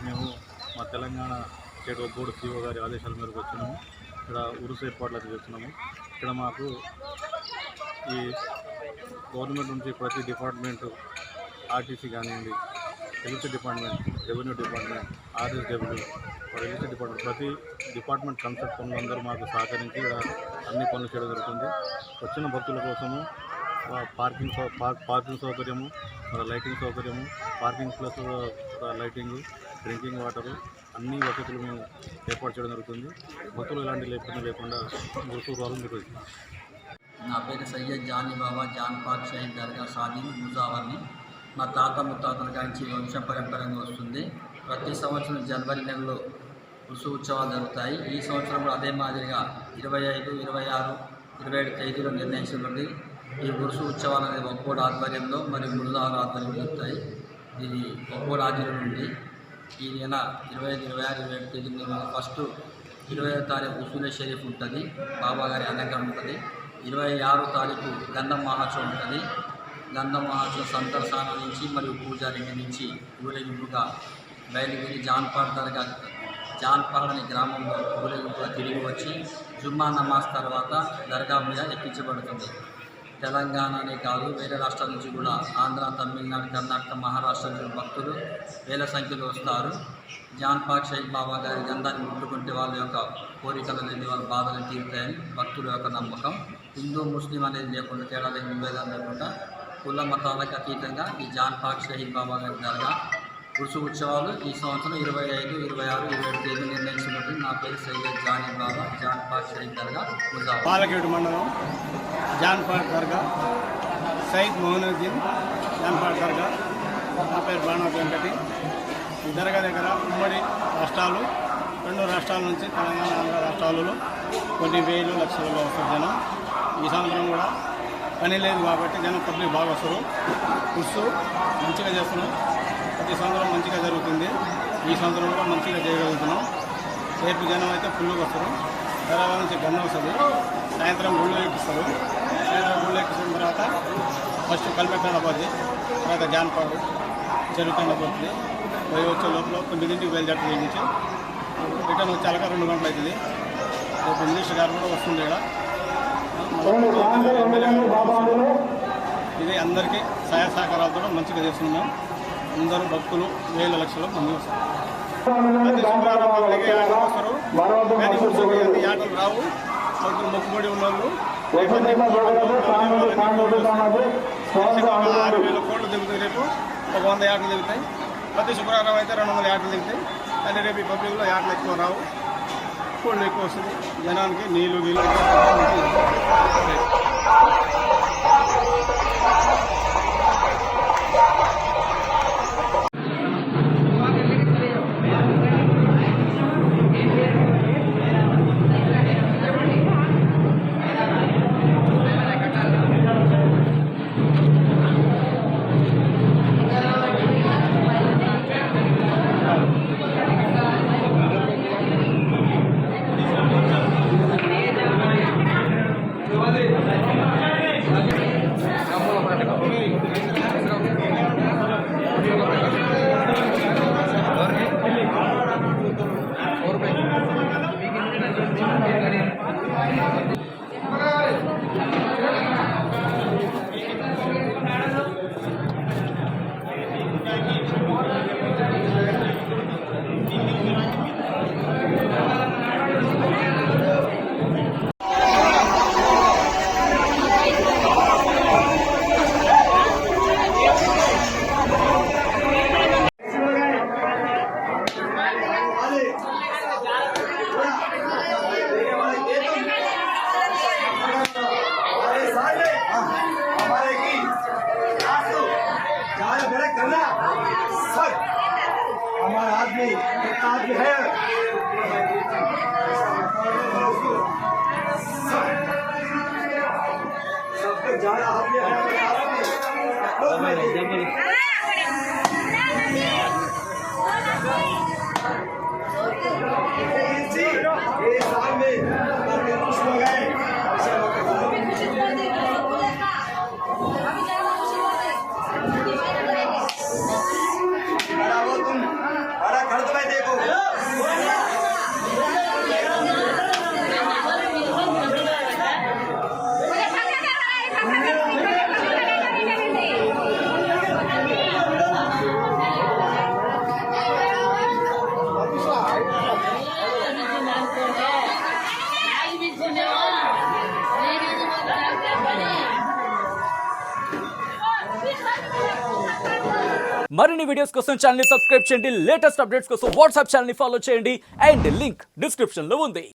మేము మా Telangana state board CO గారి ఆదేశాల మేరకు వచ్చినాము. ఇక్కడ ఉరుసు ఏర్పాట్లకు చేస్తున్నాము. ఇక్కడ మాకు ఈ గవర్నమెంట్ నుంచి ప్రతి డిపార్ట్మెంటు ఆర్టీసీ కానివ్వండి, electricity department, revenue department, RSW, electricity department, ప్రతి డిపార్ట్మెంట్ కన్సల్ట్ పనులందరూ మాకు సహకరించి ఇక్కడ అన్ని పనులు చేయడం జరుగుతుంది. వచ్చిన భక్తుల కోసము పార్కింగ్ సౌకర్యము, లైటింగ్ సౌకర్యము, parking plus lighting, drinking water అన్ని వసతులు మేము ఏర్పాటు చేయడం జరుగుతుంది. భక్తులు ఎలాంటి ఇబ్బంది లేకుండా గురువారం నిర్వహిస్తున్నాం. నా పేరు సయ్యద్ జానీ బాబా జాన్ పాక్ షహీద్ దర్గా సాదీన్ ముజావర్ని. మా తాత ముత్తాతల నుంచి వంశ పరంపరంగా వస్తుంది. ప్రతి సంవత్సరం జనవరి నెలలో ఉరుసు ఉత్సవాలు జరుగుతాయి. ఈ సంవత్సరం కూడా అదే మాదిరిగా 25, 26, 27 తేదీలో నిర్ణయించబడింది. ఈ ఉరుసు ఉత్సవాలు అనేది ఒక్కోడు ఆధ్వర్యంలో మరియు ముజావర్ ఆధ్వర్యంలో జరుగుతాయి. ఇది ఒక్కోడు ఆధ్వర్యం నుండి ఈ నెల 25, 26, 27 తేదీలో ఫస్ట్ 20వ తారీఖు ఉసూలే షరీఫ్ ఉంటుంది, బాబా గారి అలంకరణ ఉంటుంది. 26వ తారీఖు గంధం మహోత్సవం ఉంటుంది. గంధం మహోత్సవం సంతర్సాన నుంచి మరియు పూజారి నుంచి ఊరేగింపుగా బయలుదేరి జాన్పాడ్ అనే గ్రామంలో ఊరేగింపుగా తిరిగి వచ్చి జుమ్మా నమాజ్ తర్వాత దర్గా మీద ఎక్కించబడుతుంది. తెలంగాణనే కాదు వేరే రాష్ట్రాల నుంచి కూడా ఆంధ్ర, తమిళనాడు, కర్ణాటక, మహారాష్ట్ర నుంచి భక్తులు వేల సంఖ్యలో వస్తారు. జాన్ పాక్ షహీద్ బాబా గారి గంధాన్ని ముట్టుకుంటే వాళ్ళ యొక్క కోరికలు అనేది వాళ్ళ బాధలు తీరుతాయని భక్తుల యొక్క నమ్మకం. హిందూ ముస్లిం అనేది లేకుండా తేడా లేని విభేదాలు లేకుండా కుల మతాలకు అతీతంగా ఈ జాన్ పాక్ షహీద్ బాబా గారి దర్గా ఉరుసు ఉత్సవాలు ఈ సంవత్సరం 25, 26, 27 తేదీ నిర్ణయించబడింది. నా పేరు సయ్యద్ జానీ బాబా జాన్ పాక్ షహీద్ దర్గా ముజావర్. పాలకేడు మండలం జాన్పాడ్ దర్గా సయ్యద్ మొహనుద్దీన్ జాన్పాడ్ దర్గా. నా పేరు బాణా వెంకటి. ఈ దర్గా దగ్గర ఉమ్మడి రాష్ట్రాలు, 2 రాష్ట్రాల నుంచి తెలంగాణ, ఆంధ్ర రాష్ట్రాలలో కొన్ని వేలు లక్షలలో వస్తారు జనం. ఈ సంవత్సరం కూడా పని లేదు కాబట్టి జనం పబ్లిక్ బాగా వస్తారు. ఉరుసు మంచిగా చేస్తున్నాం. ప్రతి సంవత్సరం మంచిగా జరుగుతుంది. ఈ సంవత్సరం కూడా మంచిగా చేయగలుగుతున్నాం. రేపు జనం అయితే ఫుల్గా వస్తారు. తర్వాత నుంచి గన్నం వస్తుంది. సాయంత్రం గుళ్ళు ఎక్కిస్తారు. సాయంత్రం గుళ్ళు ఎక్కించిన తర్వాత ఫస్ట్ కల్పెట్టాల పోతుంది, తర్వాత జాన్పాడు జరుగుతున్న పోతుంది. పోయి వచ్చే లోపల 9ంటికి బయలుదేరుతుంది. నుంచి రిటర్న్ వచ్చాక 2 గంటలు అవుతుంది. రేపు మినిస్టర్ గారు కూడా వస్తుంది. ఇక్కడ ఇది అందరికీ సహాయ సహకారాలతో మంచిగా చేస్తున్నాం. అందరూ భక్తులు వేల లక్షలు మంది వస్తారు. ప్రతి శుక్రవారం వస్తారు. ఆటలు రావు. భక్తులు మొక్కుబడి ఉన్నోళ్ళు 6,000 కోట్లు దిగుతాయి. రేపు 100 యాటలు దిగుతాయి. ప్రతి శుక్రవారం అయితే 200 యాటలు దిగుతాయి. కానీ రేపు ఈ పబ్లిక్లో యాటలు ఎక్కువ రావు, కోళ్ళు ఎక్కువ వస్తుంది. జనానికి నీళ్ళు हमारा आदमी है। सबको जाना आदमी है। ये साल में कुछ लोग हैं तुम बड़ा कर दो भाई। మరిన్ని వీడియోస్ కోసం ఛానల్ ని సబ్స్క్రైబ్ చేయండి. లేటెస్ట్ అప్డేట్స్ కోసం వాట్సాప్ ఛానల్ ని ఫాలో చేయండి. అండ్ లింక్ డిస్క్రిప్షన్ లో ఉంది.